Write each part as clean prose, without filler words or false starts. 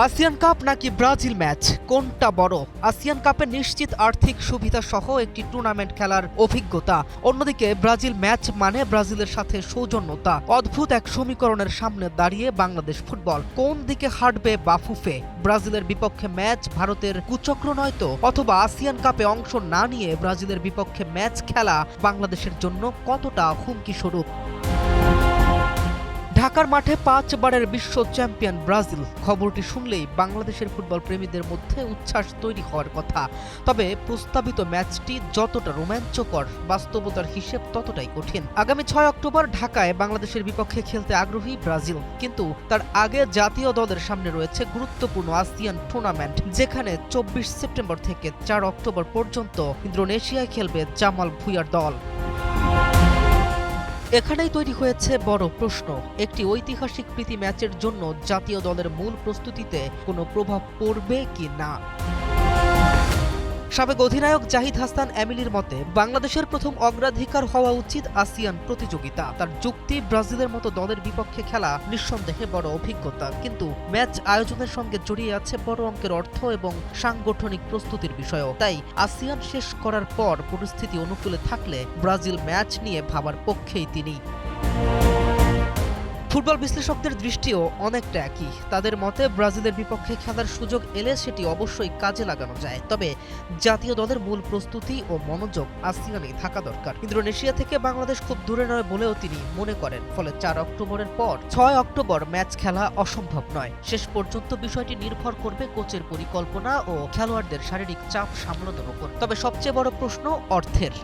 ASEAN cup নাকি Brazil match, কোনটা বড়? আসিয়ান কাপে নিশ্চিত আর্থিক সুবিধা সহ একটি টুর্নামেন্ট খেলার অভিজ্ঞতা, অন্যদিকে ব্রাজিল ম্যাচ মানে ব্রাজিলের সাথে সৌজন্যতা। অদ্ভুত এক সমীকরণের সামনে দাঁড়িয়ে বাংলাদেশ ফুটবল। কোন দিকে হাঁটবে বাফুফে? ব্রাজিলের বিপক্ষে ম্যাচ ভারতের কুচক্র নয়তো, অথবা আসিয়ান কাপে অংশ না নিয়ে ব্রাজিলের বিপক্ষে ম্যাচ খেলা বাংলাদেশের জন্য কতটা হুমকি স্বরূপ? ঢাকার মাঠে 5 বারের বিশ্ব চ্যাম্পিয়ন ব্রাজিল, খবরটি শুনলেই বাংলাদেশের ফুটবল প্রেমীদের মধ্যে উচ্ছ্বাস তৈরি হওয়ার কথা। তবে প্রস্তাবিত ম্যাচটি যতটা রোমাঞ্চকর, বাস্তবতার হিসেব ততটাই কঠিন। আগামী 6 অক্টোবর ঢাকায় বাংলাদেশের বিপক্ষে খেলতে আগ্রহী ব্রাজিল, কিন্তু তার আগে জাতীয় দলের সামনে রয়েছে গুরুত্বপূর্ণ আসিয়ান টুর্নামেন্ট, যেখানে 24 সেপ্টেম্বর থেকে 4 অক্টোবর পর্যন্ত ইন্দোনেশিয়ায় খেলবে জামাল ভুঁইয়ার দল। এখানেই তৈরি হয়েছে বড় প্রশ্ন, একটি ঐতিহাসিক প্রীতি ম্যাচের জন্য জাতীয় দলের মূল প্রস্তুতিতে কোনো প্রভাব পড়বে কি না। সাবেক অধিনায়ক জাহিদ হাসান এমিলির মতে, বাংলাদেশের প্রথম অগ্রাধিকার হওয়া উচিত আসিয়ান প্রতিযোগিতা। তার যুক্তি, ব্রাজিলের মতো দলের বিপক্ষে খেলা নিঃসন্দেহে বড় অভিজ্ঞতা, কিন্তু ম্যাচ আয়োজনের সঙ্গে জড়িয়ে আছে বড় অঙ্কের অর্থ এবং সাংগঠনিক প্রস্তুতির বিষয়ও। তাই আসিয়ান শেষ করার পর পরিস্থিতি অনুকূলে থাকলে ব্রাজিল ম্যাচ নিয়ে ভাবার পক্ষেই তিনি। ফুটবল বিশ্লেষকদের দৃষ্টিও অনেকটা একই। তাদের মতে, ব্রাজিলের বিপক্ষে খেলার সুযোগ এলে সেটি অবশ্যই কাজে লাগানো যায়, তবে জাতীয় দলের মূল প্রস্তুতি ও মনোযোগ আসিয়ানেই থাকা দরকার। ইন্দোনেশিয়া থেকে বাংলাদেশ খুব দূরে নয় বলেও তিনি মনে করেন, ফলে 4 অক্টোবরের পর 6 অক্টোবর ম্যাচ খেলা অসম্ভব নয়। শেষ পর্যন্ত বিষয়টি নির্ভর করবে কোচের পরিকল্পনা ও খেলোয়াড়দের শারীরিক চাপ সামলানোর উপর। তবে সবচেয়ে বড় প্রশ্ন অর্থের।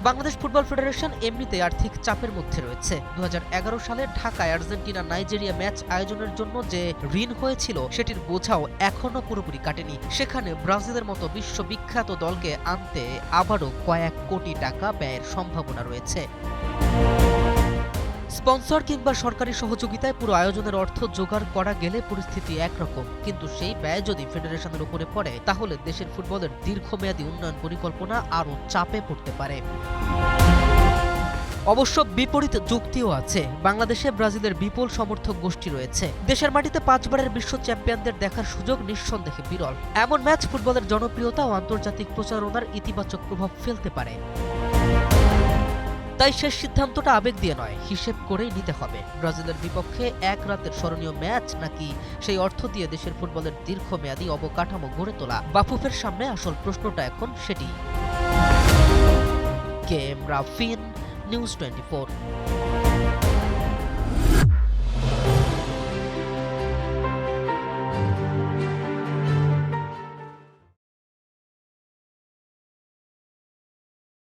বাংলাদেশ ফুটবল ফেডারেশন এমনিতেই আর্থিক চাপের মধ্যে রয়েছে। 2011 সালে ঢাকায় আর্জেন্টিনা নাইজেরিয়া ম্যাচ আয়োজনের জন্য যে ঋণ হয়েছিল, সেটির বোঝাও এখনো পুরোপুরি কাটেনি। সেখানে ব্রাজিলের মতো বিশ্ববিখ্যাত দলকে আনতে আবারও কয়েক কোটি টাকা ব্যয়ের সম্ভাবনা রয়েছে। স্পন্সর কিংবা সরকারি সহযোগিতায় পুরো আয়োজনের অর্থ জোগাড় করা গেলে পরিস্থিতি একরকম, কিন্তু সেই ব্যয় যদি ফেডারেশনের উপরে পড়ে, তাহলে দেশের ফুটবলের দীর্ঘমেয়াদী উন্নয়ন পরিকল্পনা আরও চাপে পড়তে পারে। অবশ্য বিপরীত যুক্তিও আছে। বাংলাদেশে ব্রাজিলের বিপুল সমর্থক গোষ্ঠী রয়েছে। দেশের মাটিতে 5 বারের বিশ্ব চ্যাম্পিয়নদের দেখার সুযোগ নিঃসন্দেহে বিরল। এমন ম্যাচ ফুটবলের জনপ্রিয়তা ও আন্তর্জাতিক প্রচারণার ইতিবাচক প্রভাব ফেলতে পারে। তাই শেষ সিদ্ধান্তটা আবেগ দিয়ে নয়, হিসেব করেই নিতে হবে। ব্রাজিলের বিপক্ষে এক রাতের স্মরণীয় ম্যাচ, নাকি সেই অর্থ দিয়ে দেশের ফুটবলের দীর্ঘমেয়াদী অবকাঠামো গড়ে তোলা? বাফুফের সামনে আসল প্রশ্নটা এখন সেটি। K M Rafin, news 24।